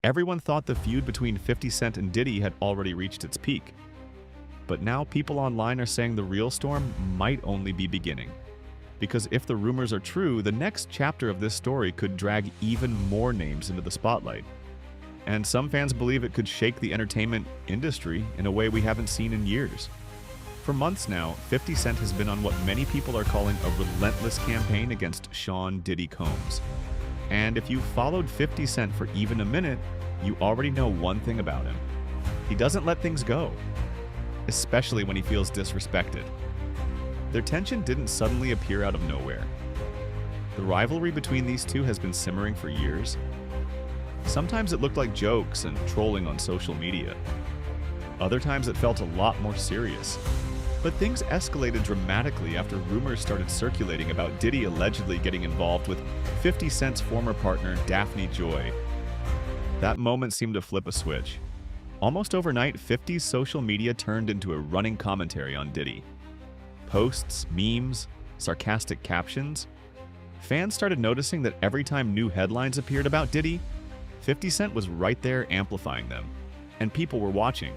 Everyone thought the feud between 50 Cent and Diddy had already reached its peak. But now people online are saying the real storm might only be beginning. Because if the rumors are true, the next chapter of this story could drag even more names into the spotlight. And some fans believe it could shake the entertainment industry in a way we haven't seen in years. For months now, 50 Cent has been on what many people are calling a relentless campaign against Sean Diddy Combs. And if you've followed 50 Cent for even a minute, you already know one thing about him. He doesn't let things go, especially when he feels disrespected. Their tension didn't suddenly appear out of nowhere. The rivalry between these two has been simmering for years. Sometimes it looked like jokes and trolling on social media. Other times it felt a lot more serious. But things escalated dramatically after rumors started circulating about Diddy allegedly getting involved with 50 Cent's former partner, Daphne Joy. That moment seemed to flip a switch. Almost overnight, 50's social media turned into a running commentary on Diddy. Posts, memes, sarcastic captions. Fans started noticing that every time new headlines appeared about Diddy, 50 Cent was right there amplifying them. And people were watching.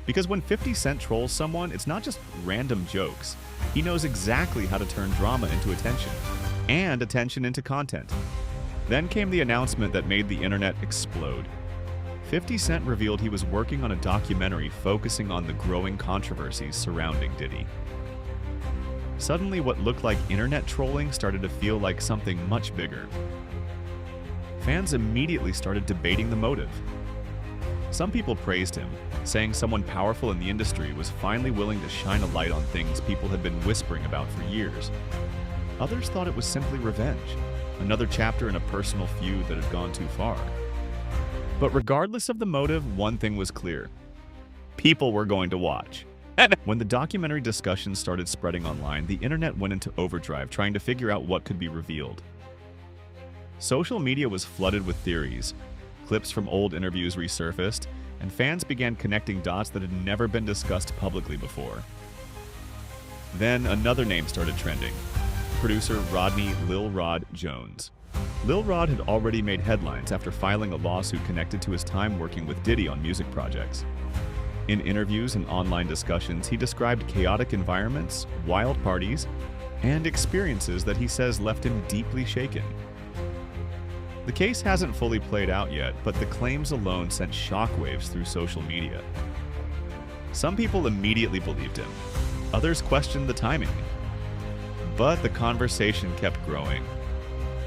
Because when 50 Cent trolls someone, it's not just random jokes. He knows exactly how to turn drama into attention, and attention into content. Then came the announcement that made the internet explode. 50 Cent revealed he was working on a documentary focusing on the growing controversies surrounding Diddy. Suddenly, what looked like internet trolling started to feel like something much bigger. Fans immediately started debating the motive. Some people praised him, saying someone powerful in the industry was finally willing to shine a light on things people had been whispering about for years. Others thought it was simply revenge, another chapter in a personal feud that had gone too far. But regardless of the motive, one thing was clear. People were going to watch. When the documentary discussions started spreading online, the internet went into overdrive trying to figure out what could be revealed. Social media was flooded with theories. Clips from old interviews resurfaced, and fans began connecting dots that had never been discussed publicly before. Then another name started trending: producer Rodney Lil Rod Jones. Lil Rod had already made headlines after filing a lawsuit connected to his time working with Diddy on music projects. In interviews and online discussions, he described chaotic environments, wild parties, and experiences that he says left him deeply shaken. The case hasn't fully played out yet, but the claims alone sent shockwaves through social media. Some people immediately believed him. Others questioned the timing. But the conversation kept growing.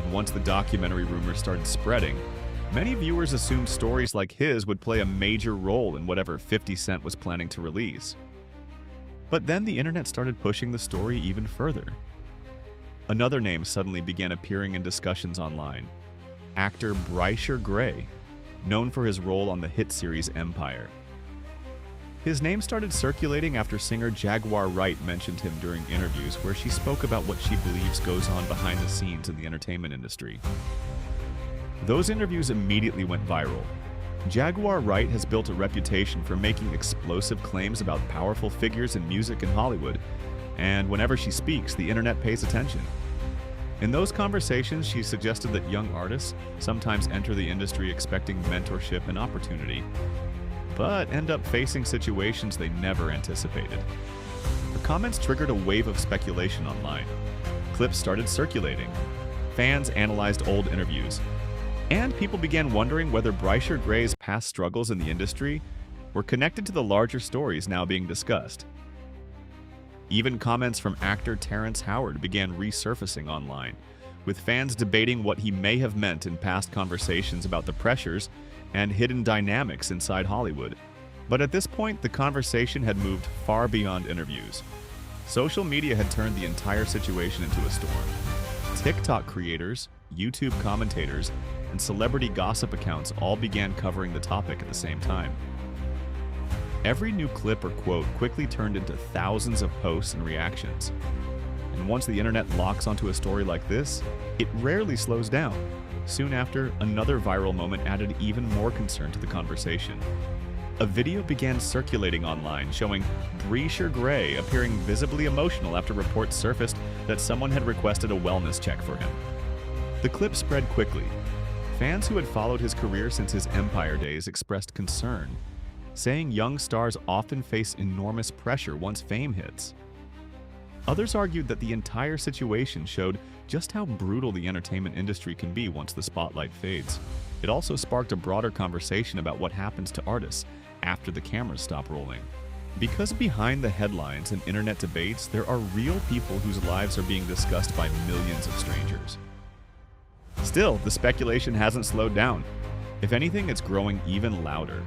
And once the documentary rumors started spreading, many viewers assumed stories like his would play a major role in whatever 50 Cent was planning to release. But then the internet started pushing the story even further. Another name suddenly began appearing in discussions online: actor Brysher Gray, known for his role on the hit series Empire. His name started circulating after singer Jaguar Wright mentioned him during interviews where she spoke about what she believes goes on behind the scenes in the entertainment industry. Those interviews immediately went viral. Jaguar Wright has built a reputation for making explosive claims about powerful figures in music and Hollywood, and whenever she speaks, the internet pays attention. In those conversations, she suggested that young artists sometimes enter the industry expecting mentorship and opportunity, but end up facing situations they never anticipated. Her comments triggered a wave of speculation online. Clips started circulating. Fans analyzed old interviews. And people began wondering whether Brysher Gray's past struggles in the industry were connected to the larger stories now being discussed. Even comments from actor Terrence Howard began resurfacing online, with fans debating what he may have meant in past conversations about the pressures and hidden dynamics inside Hollywood. But at this point, the conversation had moved far beyond interviews. Social media had turned the entire situation into a storm. TikTok creators, YouTube commentators, and celebrity gossip accounts all began covering the topic at the same time. Every new clip or quote quickly turned into thousands of posts and reactions. And once the internet locks onto a story like this, it rarely slows down. Soon after, another viral moment added even more concern to the conversation. A video began circulating online showing Brysher Gray appearing visibly emotional after reports surfaced that someone had requested a wellness check for him. The clip spread quickly. Fans who had followed his career since his Empire days expressed concern, saying young stars often face enormous pressure once fame hits. Others argued that the entire situation showed just how brutal the entertainment industry can be once the spotlight fades. It also sparked a broader conversation about what happens to artists after the cameras stop rolling. Because behind the headlines and internet debates, there are real people whose lives are being discussed by millions of strangers. Still, the speculation hasn't slowed down. If anything, it's growing even louder.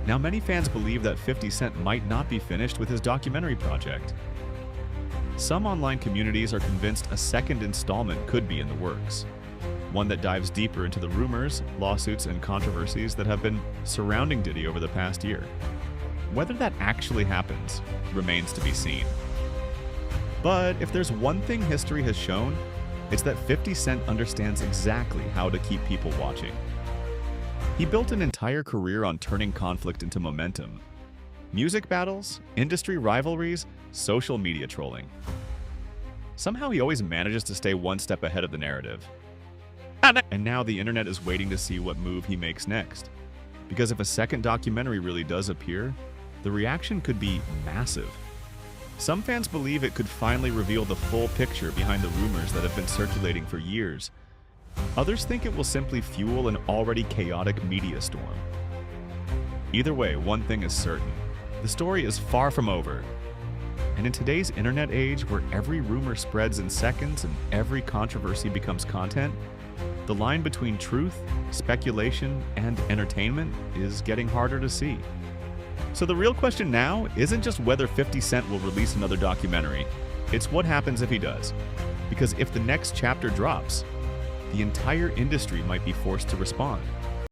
Now, many fans believe that 50 Cent might not be finished with his documentary project. Some online communities are convinced a second installment could be in the works, one that dives deeper into the rumors, lawsuits, and controversies that have been surrounding Diddy over the past year. Whether that actually happens remains to be seen. But if there's one thing history has shown, it's that 50 Cent understands exactly how to keep people watching. He built an entire career on turning conflict into momentum. Music battles, industry rivalries, social media trolling. Somehow he always manages to stay one step ahead of the narrative. And now the internet is waiting to see what move he makes next. Because if a second documentary really does appear, the reaction could be massive. Some fans believe it could finally reveal the full picture behind the rumors that have been circulating for years. Others think it will simply fuel an already chaotic media storm. Either way, one thing is certain. The story is far from over. And in today's internet age, where every rumor spreads in seconds and every controversy becomes content, the line between truth, speculation, and entertainment is getting harder to see. So the real question now isn't just whether 50 Cent will release another documentary, it's what happens if he does. Because if the next chapter drops, the entire industry might be forced to respond.